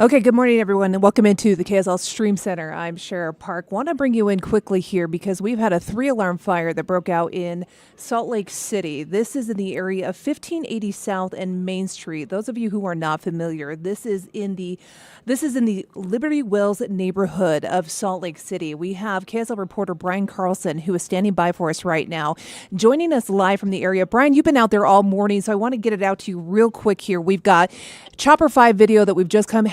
Okay, good morning, everyone, and welcome into the KSL Stream Center. I'm Shara Park. Want to bring you in quickly here because we've had a 3-alarm fire that broke out in Salt Lake City. This is in the area of 1580 South and Main Street. Those of you who are not familiar, this is in the Liberty Wells neighborhood of Salt Lake City. We have KSL reporter Brian Carlson, who is standing by for us right now, joining us live from the area. Brian, you've been out there all morning, so I want to get it out to you real quick here. We've got Chopper 5 video that we've just come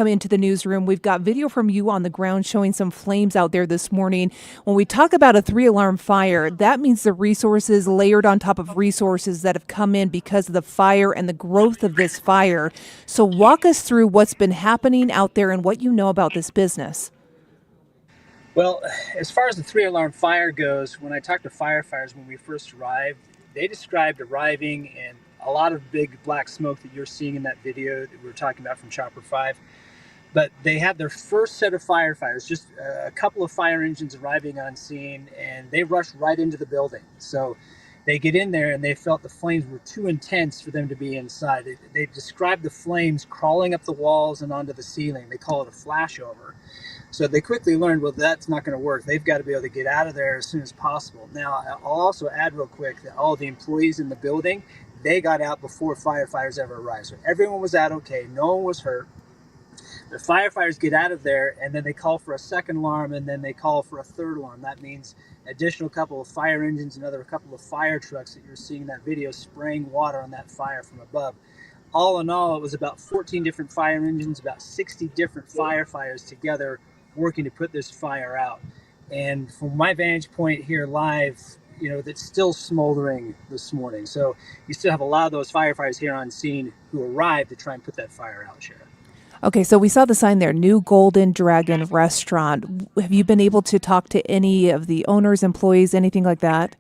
into the newsroom. We've got video from you on the ground showing some flames out there this morning. When we talk about a 3-alarm fire, that means the resources layered on top of resources that have come in because of the fire and the growth of this fire. So walk us through what's been happening out there and what you know about this business. Well, as far as the 3-alarm fire goes, when I talked to firefighters when we first arrived, they described arriving in a lot of big black smoke that you're seeing in that video that we were talking about from Chopper 5. But they had their first set of firefighters, just a couple of fire engines arriving on scene, and they rushed right into the building. So they get in there and they felt the flames were too intense for them to be inside. They described the flames crawling up the walls and onto the ceiling. They call it a flashover. So they quickly learned, well, that's not going to work. They've got to be able to get out of there as soon as possible. Now, I'll also add real quick that all the employees in the building, they got out before firefighters ever arrived. So everyone was out okay. No one was hurt. The firefighters get out of there, and then they call for a second alarm, and then they call for a third alarm. That means additional couple of fire engines, another couple of fire trucks that you're seeing in that video spraying water on that fire from above. All in all, it was about 14 different fire engines, about 60 different firefighters together working to put this fire out. And from my vantage point here live, you know, that's still smoldering this morning. So you still have a lot of those firefighters here on scene who arrived to try and put that fire out, Sharon. Okay, so we saw the sign there, New Golden Dragon Restaurant. Have you been able to talk to any of the owners, employees, anything like that?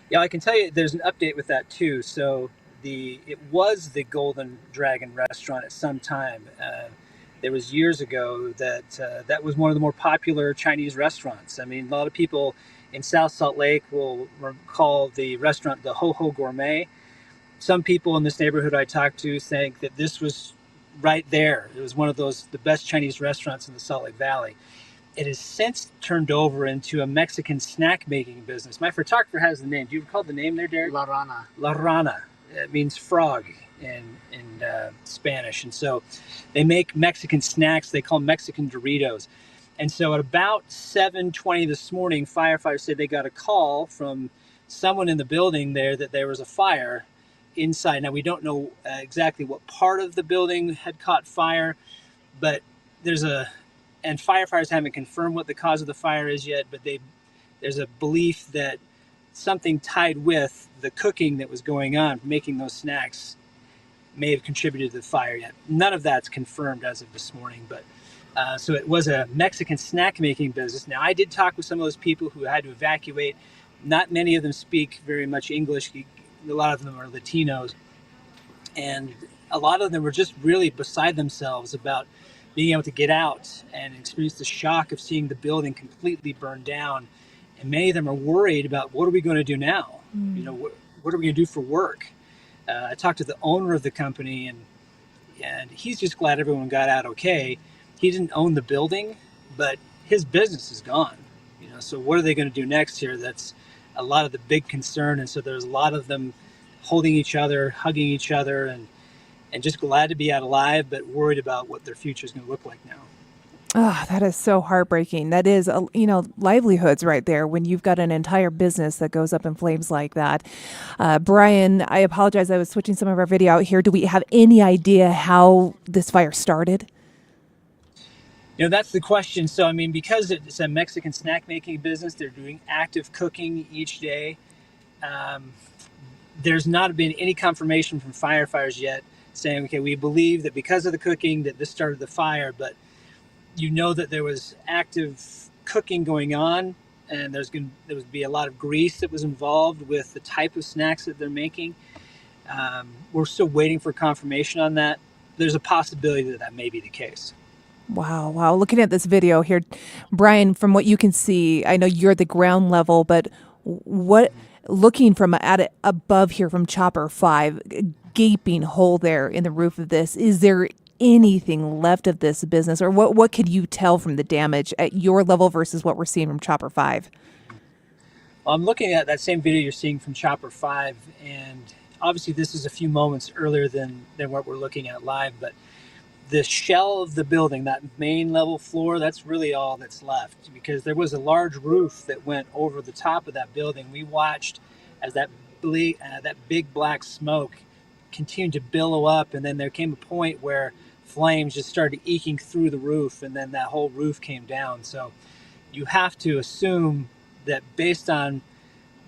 Yeah, I can tell you there's an update with that too. So it was the Golden Dragon Restaurant at some time. There was years ago that was one of the more popular Chinese restaurants. I mean, a lot of people in South Salt Lake will call the restaurant the Ho Ho Gourmet. Some people in this neighborhood I talked to think that this was right there. It was one of the best Chinese restaurants in the Salt Lake Valley. It has since turned over into a Mexican snack making business. My photographer has the name. Do you recall the name there, Derek? La Rana. La Rana. It means frog in Spanish. And so they make Mexican snacks. They call them Mexican Doritos. And so at about 7:20 this morning, firefighters said they got a call from someone in the building there that there was a fire inside. Now, we don't know exactly what part of the building had caught fire, but and firefighters haven't confirmed what the cause of the fire is yet, but there's a belief that something tied with the cooking that was going on, making those snacks, may have contributed to the fire yet. None of that's confirmed as of this morning, but so it was a Mexican snack making business. Now, I did talk with some of those people who had to evacuate. Not many of them speak very much English. A lot of them are Latinos, and a lot of them were just really beside themselves about being able to get out and experience the shock of seeing the building completely burned down. And many of them are worried about, what are we going to do now? You know, what are we going to do for work? I talked to the owner of the company, and he's just glad everyone got out okay. He didn't own the building, but his business is gone. You know, so what are they going to do next here? That's a lot of the big concern. And so there's a lot of them holding each other, hugging each other, and just glad to be out alive, but worried about what their future is going to look like now. Oh, that is so heartbreaking. That is, livelihoods right there when you've got an entire business that goes up in flames like that. Brian, I apologize. I was switching some of our video out here. Do we have any idea how this fire started? You know, that's the question. So, I mean, because it's a Mexican snack making business, they're doing active cooking each day. There's not been any confirmation from firefighters yet saying, okay, we believe that because of the cooking that this started the fire, but you know that there was active cooking going on, and there would be a lot of grease that was involved with the type of snacks that they're making. We're still waiting for confirmation on that. There's a possibility that may be the case. Wow. Looking at this video here, Brian, from what you can see, I know you're at the ground level, but looking from above here from Chopper 5, gaping hole there in the roof of this, is there anything left of this business, or what could you tell from the damage at your level versus what we're seeing from Chopper 5? Well, I'm looking at that same video you're seeing from Chopper 5, and obviously this is a few moments earlier than what we're looking at live, but the shell of the building, that main level floor, that's really all that's left, because there was a large roof that went over the top of that building. We watched as that big black smoke continued to billow up, and then there came a point where flames just started eking through the roof, and then that whole roof came down. So you have to assume that based on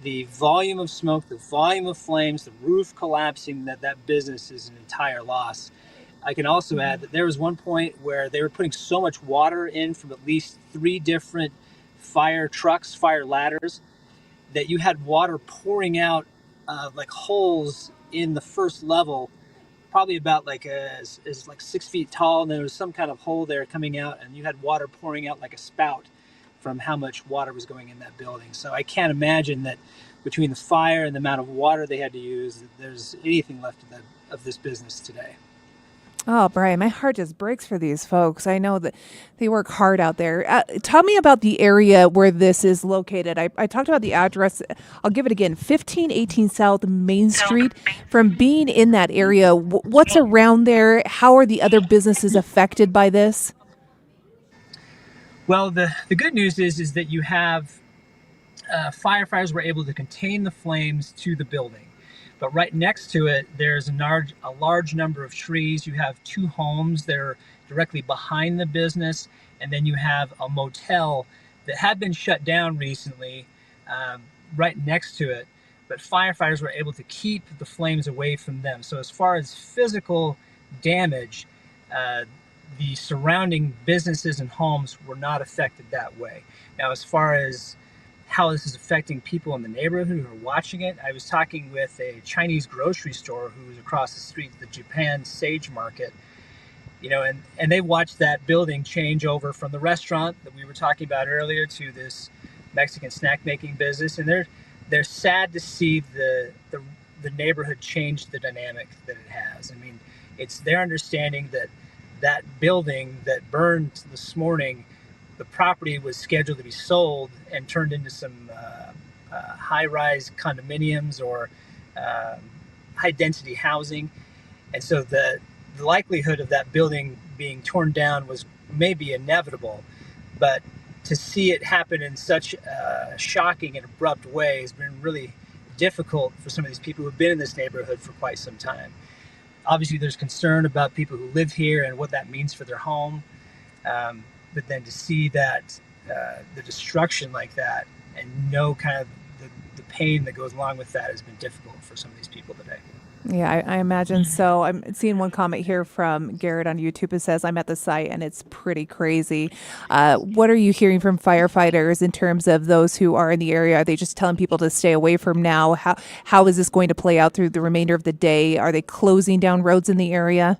the volume of smoke, the volume of flames, the roof collapsing, that business is an entire loss. I can also add that there was one point where they were putting so much water in from at least 3 different fire trucks, fire ladders, that you had water pouring out like holes in the first level, probably about like like 6 feet tall, and there was some kind of hole there coming out, and you had water pouring out like a spout from how much water was going in that building. So I can't imagine that between the fire and the amount of water they had to use, that there's anything left of this business today. Oh, Brian, my heart just breaks for these folks. I know that they work hard out there. Tell me about the area where this is located. I talked about the address. I'll give it again, 1518 South Main Street. From being in that area, what's around there? How are the other businesses affected by this? Well, the good news is that you have firefighters were able to contain the flames to the building. But right next to it, there's a large number of trees. You have 2 homes that are directly behind the business, and then you have a motel that had been shut down recently right next to it. But firefighters were able to keep the flames away from them. So as far as physical damage, the surrounding businesses and homes were not affected that way. Now, as far as how this is affecting people in the neighborhood who are watching it, I was talking with a Chinese grocery store who was across the street, the Japan Sage Market, and they watched that building change over from the restaurant that we were talking about earlier to this Mexican snack making business, and they're sad to see the neighborhood change the dynamic that it has. I mean, it's their understanding that building that burned this morning, the property was scheduled to be sold and turned into some high-rise condominiums or high-density housing. And so the likelihood of that building being torn down was maybe inevitable. But to see it happen in such a shocking and abrupt way has been really difficult for some of these people who've been in this neighborhood for quite some time. Obviously, there's concern about people who live here and what that means for their home. But then to see that the destruction like that and know kind of the pain that goes along with that has been difficult for some of these people today. Yeah, I imagine so. I'm seeing one comment here from Garrett on YouTube. It says, I'm at the site and it's pretty crazy. What are you hearing from firefighters in terms of those who are in the area? Are they just telling people to stay away from now? How is this going to play out through the remainder of the day? Are they closing down roads in the area?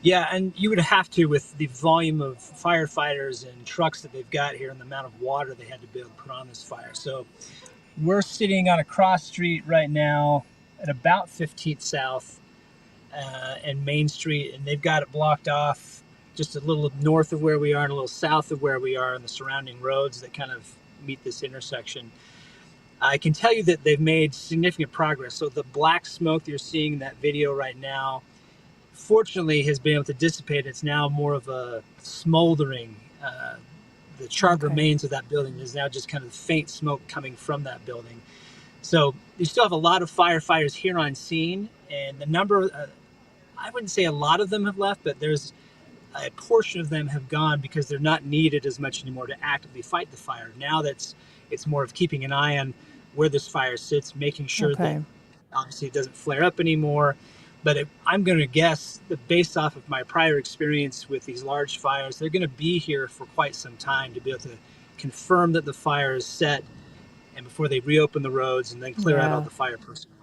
Yeah, and you would have to with the volume of firefighters and trucks that they've got here and the amount of water they had to be able to put on this fire. So we're sitting on a cross street right now at about 15th South and Main Street, and they've got it blocked off just a little north of where we are and a little south of where we are in the surrounding roads that kind of meet this intersection. I can tell you that they've made significant progress. So the black smoke that you're seeing in that video right now, fortunately, has been able to dissipate. It's now more of a smoldering. The charred remains of that building is now just kind of faint smoke coming from that building. So you still have a lot of firefighters here on scene, and the number, I wouldn't say a lot of them have left, but there's a portion of them have gone because they're not needed as much anymore to actively fight the fire. Now it's more of keeping an eye on where this fire sits, making sure that obviously it doesn't flare up anymore. But I'm going to guess that based off of my prior experience with these large fires, they're going to be here for quite some time to be able to confirm that the fire is set and before they reopen the roads and then clear out all the fire personnel.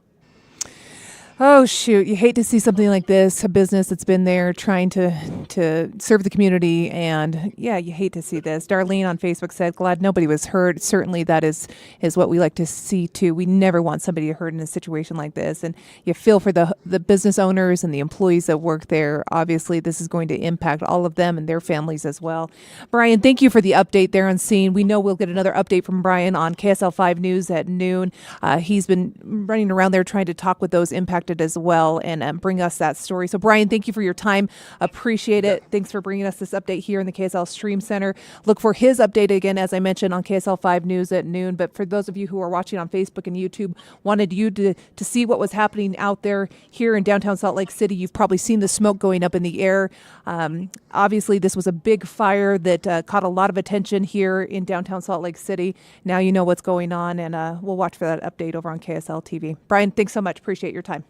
Oh shoot! You hate to see something like this. A business that's been there trying to serve the community, and yeah, you hate to see this. Darlene on Facebook said, "Glad nobody was hurt." Certainly, that is what we like to see too. We never want somebody hurt in a situation like this, and you feel for the business owners and the employees that work there. Obviously, this is going to impact all of them and their families as well. Brian, thank you for the update there on scene. We know we'll get another update from Brian on KSL 5 News at noon. He's been running around there trying to talk with those impacted as well and bring us that story. So Brian, thank you for your time. Appreciate it. Thanks for bringing us this update here in the KSL Stream Center. Look for his update again, as I mentioned, on KSL 5 News at noon. But for those of you who are watching on Facebook and YouTube, wanted you to see what was happening out there here in downtown Salt Lake City. You've probably seen the smoke going up in the air. Obviously, this was a big fire that caught a lot of attention here in downtown Salt Lake City. Now you know what's going on, and we'll watch for that update over on KSL TV. Brian, thanks so much. Appreciate your time.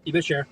You bet, Shara.